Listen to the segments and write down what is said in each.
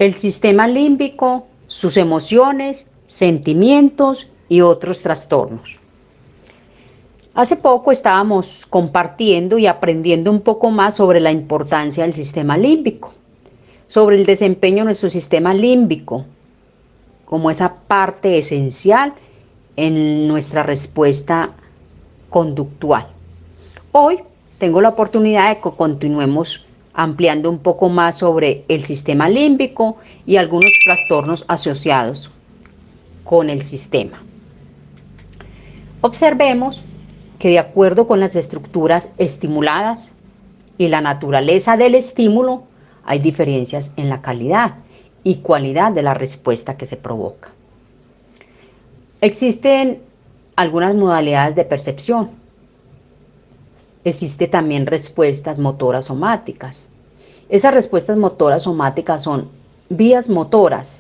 el sistema límbico, sus emociones, sentimientos y otros trastornos. Hace poco estábamos compartiendo y aprendiendo un poco más sobre la importancia del sistema límbico, sobre el desempeño de nuestro sistema límbico, como esa parte esencial en nuestra respuesta conductual. Hoy tengo la oportunidad de que continuemos ampliando un poco más sobre el sistema límbico y algunos trastornos asociados con el sistema. Observemos que de acuerdo con las estructuras estimuladas y la naturaleza del estímulo, hay diferencias en la calidad y cualidad de la respuesta que se provoca. Existen algunas modalidades de percepción. Existen también respuestas motoras somáticas. Esas respuestas motoras somáticas son vías motoras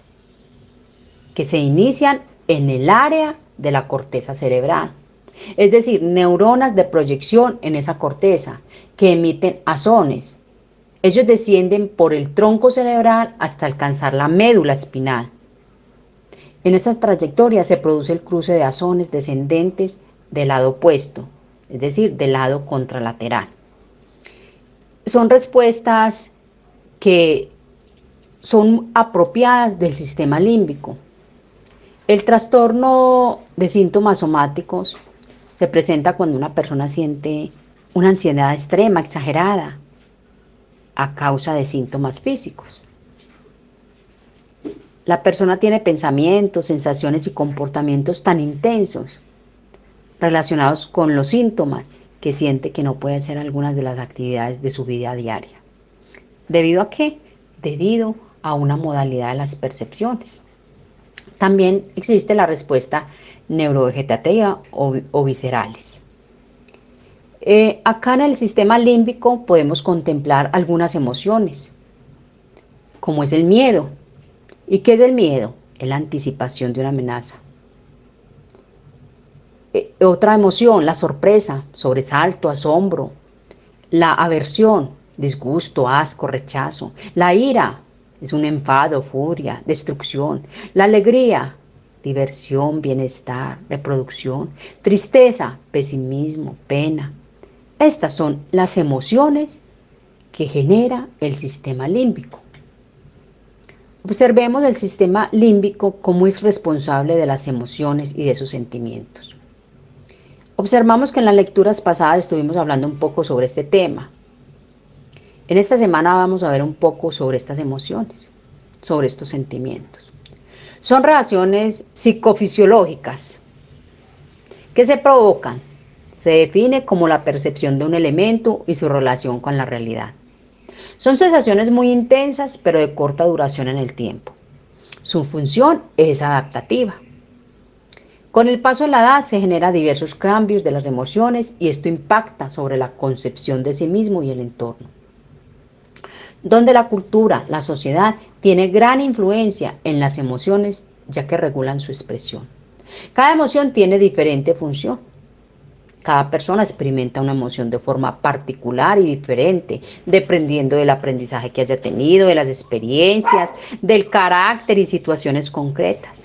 que se inician en el área de la corteza cerebral. Es decir, neuronas de proyección en esa corteza que emiten azones. Ellos descienden por el tronco cerebral hasta alcanzar la médula espinal. En esa trayectoria se produce el cruce de azones descendentes del lado opuesto, es decir, del lado contralateral. Son respuestas que son apropiadas del sistema límbico. El trastorno de síntomas somáticos se presenta cuando una persona siente una ansiedad extrema, exagerada, a causa de síntomas físicos. La persona tiene pensamientos, sensaciones y comportamientos tan intensos relacionados con los síntomas que siente que no puede hacer algunas de las actividades de su vida diaria. ¿Debido a qué? Debido a una modalidad de las percepciones. También existe la respuesta neurovegetativa o viscerales. Acá en el sistema límbico podemos contemplar algunas emociones, como es el miedo. ¿Y qué es el miedo? Es la anticipación de una amenaza. Otra emoción, la sorpresa, sobresalto, asombro. La aversión, disgusto, asco, rechazo. La ira es un enfado, furia, destrucción. La alegría, diversión, bienestar, reproducción. Tristeza, pesimismo, pena. Estas son las emociones que genera el sistema límbico. Observemos el sistema límbico como es responsable de las emociones y de sus sentimientos. Observamos que en las lecturas pasadas estuvimos hablando un poco sobre este tema. En esta semana vamos a ver un poco sobre estas emociones, sobre estos sentimientos. Son reacciones psicofisiológicas que se provocan. Se define como la percepción de un elemento y su relación con la realidad. Son sensaciones muy intensas, pero de corta duración en el tiempo. Su función es adaptativa. Con el paso de la edad se generan diversos cambios de las emociones y esto impacta sobre la concepción de sí mismo y el entorno. Donde la cultura, la sociedad, tiene gran influencia en las emociones, ya que regulan su expresión. Cada emoción tiene diferente función. Cada persona experimenta una emoción de forma particular y diferente, dependiendo del aprendizaje que haya tenido, de las experiencias, del carácter y situaciones concretas.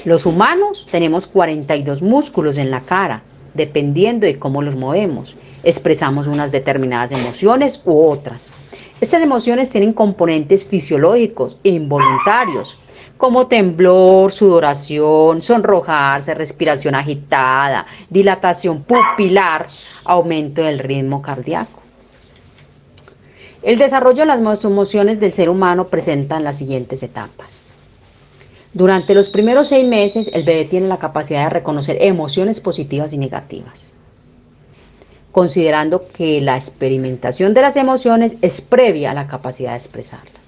Los humanos tenemos 42 músculos en la cara, dependiendo de cómo los movemos. Expresamos unas determinadas emociones u otras. Estas emociones tienen componentes fisiológicos e involuntarios, como temblor, sudoración, sonrojarse, respiración agitada, dilatación pupilar, aumento del ritmo cardíaco. El desarrollo de las emociones del ser humano presenta las siguientes etapas. Durante los primeros 6 meses, el bebé tiene la capacidad de reconocer emociones positivas y negativas, considerando que la experimentación de las emociones es previa a la capacidad de expresarlas.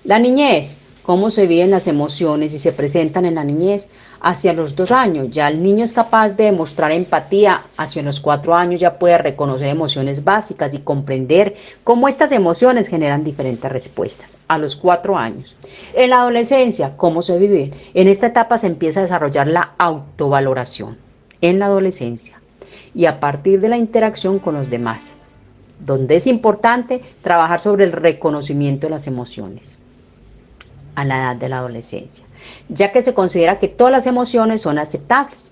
La niñez. Cómo se viven las emociones y se presentan en la niñez. Hacia los 2 años ya el niño es capaz de demostrar empatía. Hacia los 4 años ya puede reconocer emociones básicas y comprender cómo estas emociones generan diferentes respuestas. A los 4 años. En la adolescencia, ¿cómo se vive? En esta etapa se empieza a desarrollar la autovaloración en la adolescencia y a partir de la interacción con los demás. donde es importante trabajar sobre el reconocimiento de las emociones a la edad de la adolescencia, ya que se considera que todas las emociones son aceptables.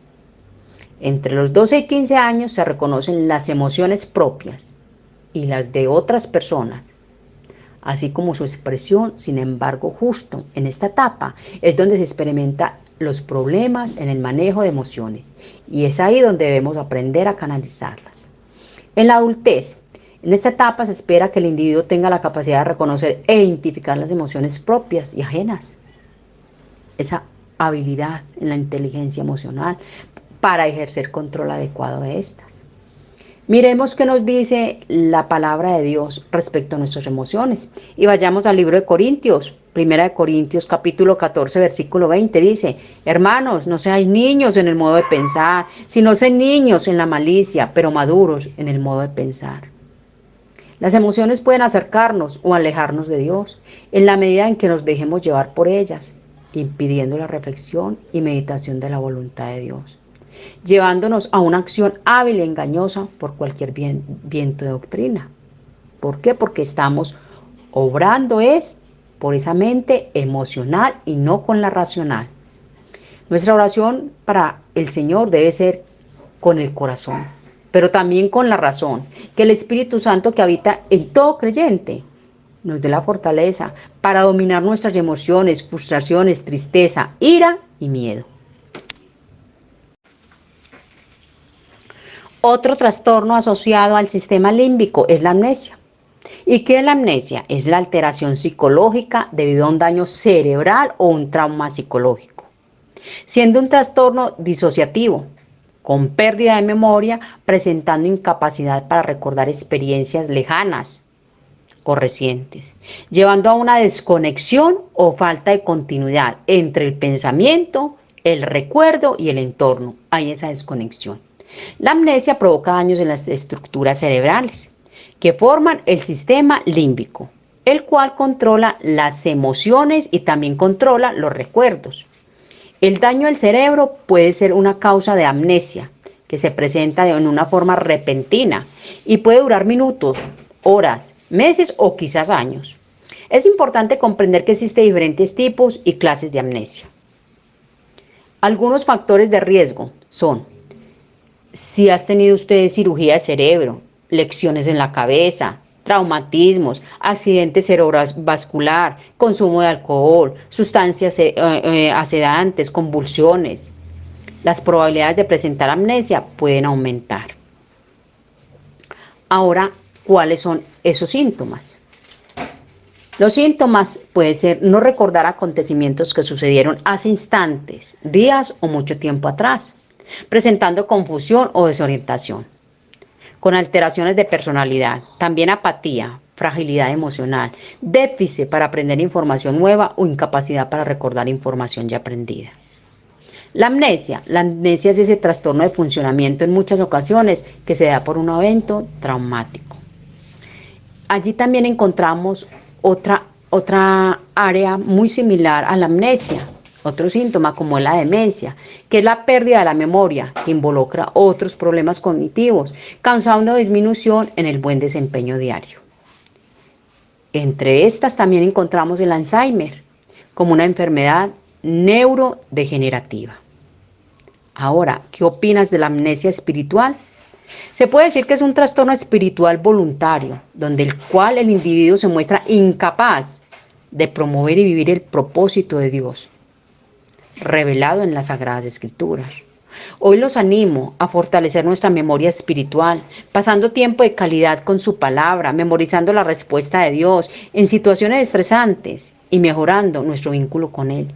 Entre los 12 y 15 años se reconocen las emociones propias y las de otras personas, así como su expresión. Sin embargo, justo en esta etapa es donde se experimenta los problemas en el manejo de emociones, y es ahí donde debemos aprender a canalizarlas. En la adultez, en esta etapa se espera que el individuo tenga la capacidad de reconocer e identificar las emociones propias y ajenas. Esa habilidad en la inteligencia emocional para ejercer control adecuado de estas. Miremos qué nos dice la palabra de Dios respecto a nuestras emociones. Y vayamos al libro de Corintios. Primera de Corintios, capítulo 14, versículo 20, dice: hermanos, no seáis niños en el modo de pensar, sino sed niños en la malicia, pero maduros en el modo de pensar. Las emociones pueden acercarnos o alejarnos de Dios, en la medida en que nos dejemos llevar por ellas, impidiendo la reflexión y meditación de la voluntad de Dios, llevándonos a una acción hábil y engañosa por cualquier viento de doctrina. ¿Por qué? Porque estamos obrando por esa mente emocional y no con la racional. Nuestra oración para el Señor debe ser con el corazón, pero también con la razón, que el Espíritu Santo que habita en todo creyente nos dé la fortaleza para dominar nuestras emociones, frustraciones, tristeza, ira y miedo. Otro trastorno asociado al sistema límbico es la amnesia. ¿Y qué es la amnesia? Es la alteración psicológica debido a un daño cerebral o un trauma psicológico, siendo un trastorno disociativo, con pérdida de memoria, presentando incapacidad para recordar experiencias lejanas o recientes, llevando a una desconexión o falta de continuidad entre el pensamiento, el recuerdo y el entorno. Hay esa desconexión. La amnesia provoca daños en las estructuras cerebrales que forman el sistema límbico, el cual controla las emociones y también controla los recuerdos. El daño al cerebro puede ser una causa de amnesia que se presenta en una forma repentina y puede durar minutos, horas, meses o quizás años. Es importante comprender que existen diferentes tipos y clases de amnesia. Algunos factores de riesgo son: si has tenido usted cirugía de cerebro, lesiones en la cabeza, traumatismos, accidente cerebrovascular, consumo de alcohol, sustancias sedantes, convulsiones, las probabilidades de presentar amnesia pueden aumentar. Ahora, ¿cuáles son esos síntomas? Los síntomas pueden ser no recordar acontecimientos que sucedieron hace instantes, días o mucho tiempo atrás, presentando confusión o desorientación, con alteraciones de personalidad, también apatía, fragilidad emocional, déficit para aprender información nueva o incapacidad para recordar información ya aprendida. La amnesia es ese trastorno de funcionamiento en muchas ocasiones que se da por un evento traumático. Allí también encontramos otra área muy similar a la amnesia, otro síntoma como es la demencia, que es la pérdida de la memoria, que involucra otros problemas cognitivos, causando disminución en el buen desempeño diario. Entre estas también encontramos el Alzheimer, como una enfermedad neurodegenerativa. Ahora, ¿qué opinas de la amnesia espiritual? Se puede decir que es un trastorno espiritual voluntario, donde el cual el individuo se muestra incapaz de promover y vivir el propósito de Dios, revelado en las Sagradas Escrituras. Hoy los animo a fortalecer nuestra memoria espiritual, pasando tiempo de calidad con su palabra, memorizando la respuesta de Dios en situaciones estresantes y mejorando nuestro vínculo con Él,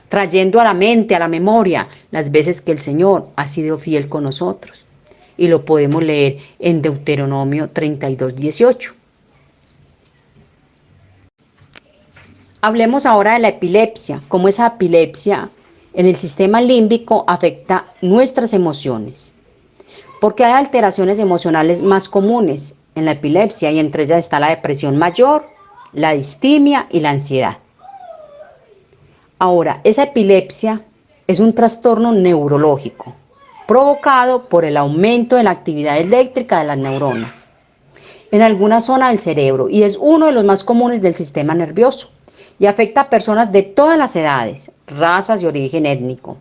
trayendo a la mente, a la memoria, las veces que el Señor ha sido fiel con nosotros. Y lo podemos leer en Deuteronomio 32:18. Hablemos ahora de la epilepsia, cómo esa epilepsia en el sistema límbico afecta nuestras emociones. Porque hay alteraciones emocionales más comunes en la epilepsia, y entre ellas está la depresión mayor, la distimia y la ansiedad. Ahora, esa epilepsia es un trastorno neurológico provocado por el aumento de la actividad eléctrica de las neuronas. en alguna zona del cerebro y es uno de los más comunes del sistema nervioso y afecta a personas de todas las edades, razas y origen étnico.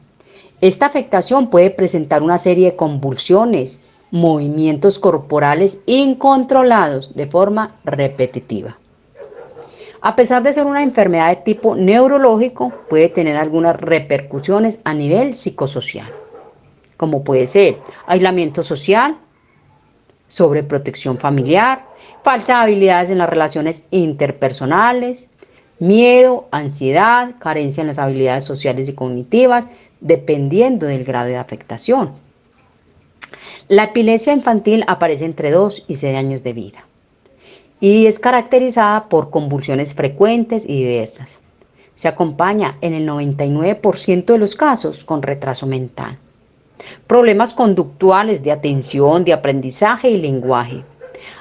Esta afectación puede presentar una serie de convulsiones, movimientos corporales incontrolados de forma repetitiva. A pesar de ser una enfermedad de tipo neurológico, puede tener algunas repercusiones a nivel psicosocial, como puede ser aislamiento social, sobreprotección familiar, falta de habilidades en las relaciones interpersonales, miedo, ansiedad, carencia en las habilidades sociales y cognitivas, dependiendo del grado de afectación. La epilepsia infantil aparece entre 2 y 6 años de vida y es caracterizada por convulsiones frecuentes y diversas. Se acompaña en el 99% de los casos con retraso mental, problemas conductuales de atención, de aprendizaje y lenguaje.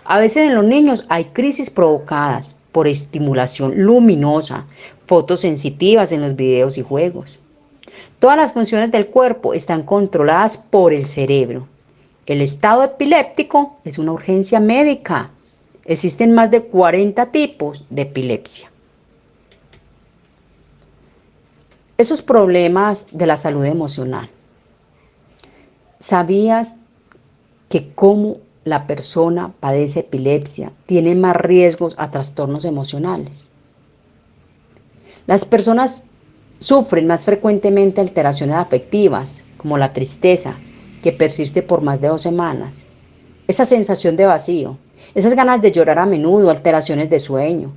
A veces en los niños hay crisis provocadas por estimulación luminosa, fotos sensitivas en los videos y juegos. Todas las funciones del cuerpo están controladas por el cerebro. El estado epiléptico es una urgencia médica. Existen más de 40 tipos de epilepsia. Esos problemas de la salud emocional. ¿Sabías que como la persona padece epilepsia tiene más riesgos a trastornos emocionales? Las personas sufren más frecuentemente alteraciones afectivas, como la tristeza, que persiste por más de 2 semanas. Esa sensación de vacío, esas ganas de llorar a menudo, alteraciones de sueño,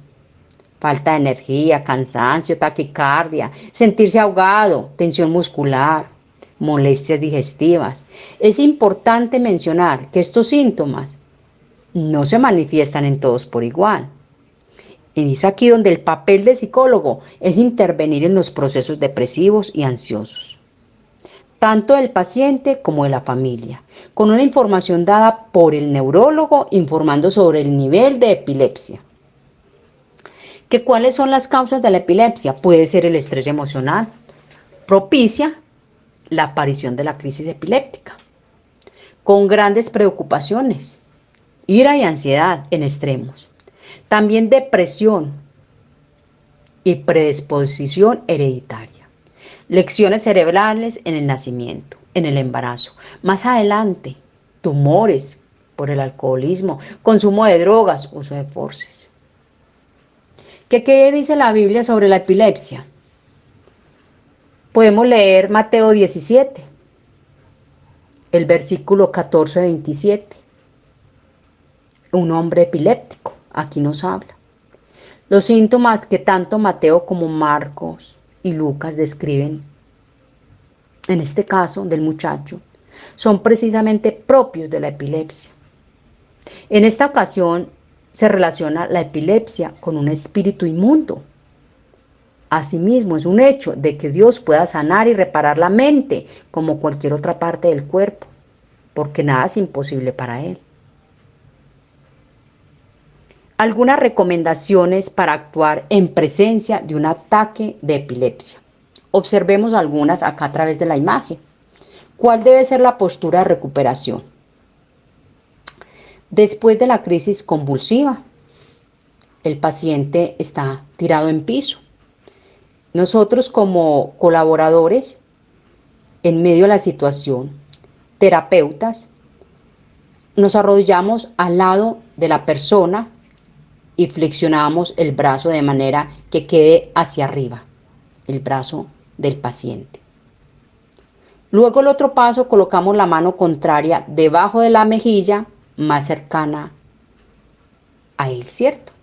falta de energía, cansancio, taquicardia, sentirse ahogado, tensión muscular, molestias digestivas. Es importante mencionar que estos síntomas no se manifiestan en todos por igual. Y es aquí donde el papel del psicólogo es intervenir en los procesos depresivos y ansiosos, tanto del paciente como de la familia, con una información dada por el neurólogo informando sobre el nivel de epilepsia. ¿Cuáles son las causas de la epilepsia? Puede ser el estrés emocional, propicia la aparición de la crisis epiléptica, con grandes preocupaciones, ira y ansiedad en extremos. También depresión y predisposición hereditaria. Lesiones cerebrales en el nacimiento, en el embarazo. Más adelante, tumores por el alcoholismo, consumo de drogas, uso de forces. ¿Qué dice la Biblia sobre la epilepsia? Podemos leer Mateo 17, el versículo 14-27. Un hombre epiléptico, aquí nos habla. Los síntomas que tanto Mateo como Marcos y Lucas describen, en este caso del muchacho, son precisamente propios de la epilepsia. En esta ocasión se relaciona la epilepsia con un espíritu inmundo. Asimismo, es un hecho de que Dios pueda sanar y reparar la mente como cualquier otra parte del cuerpo, porque nada es imposible para Él. Algunas recomendaciones para actuar en presencia de un ataque de epilepsia. Observemos algunas acá a través de la imagen. ¿Cuál debe ser la postura de recuperación? Después de la crisis convulsiva, el paciente está tirado en piso. Nosotros como colaboradores, en medio de la situación, terapeutas, nos arrodillamos al lado de la persona y flexionamos el brazo de manera que quede hacia arriba, el brazo del paciente. Luego el otro paso, colocamos la mano contraria debajo de la mejilla más cercana a él, ¿cierto?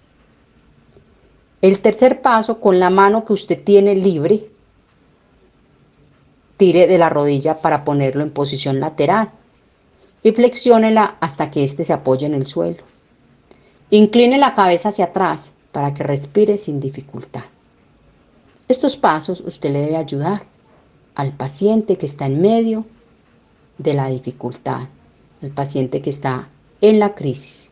El tercer paso, con la mano que usted tiene libre, tire de la rodilla para ponerlo en posición lateral y flexiónela hasta que éste se apoye en el suelo. Incline la cabeza hacia atrás para que respire sin dificultad. Estos pasos usted le debe ayudar al paciente que está en medio de la dificultad, al paciente que está en la crisis.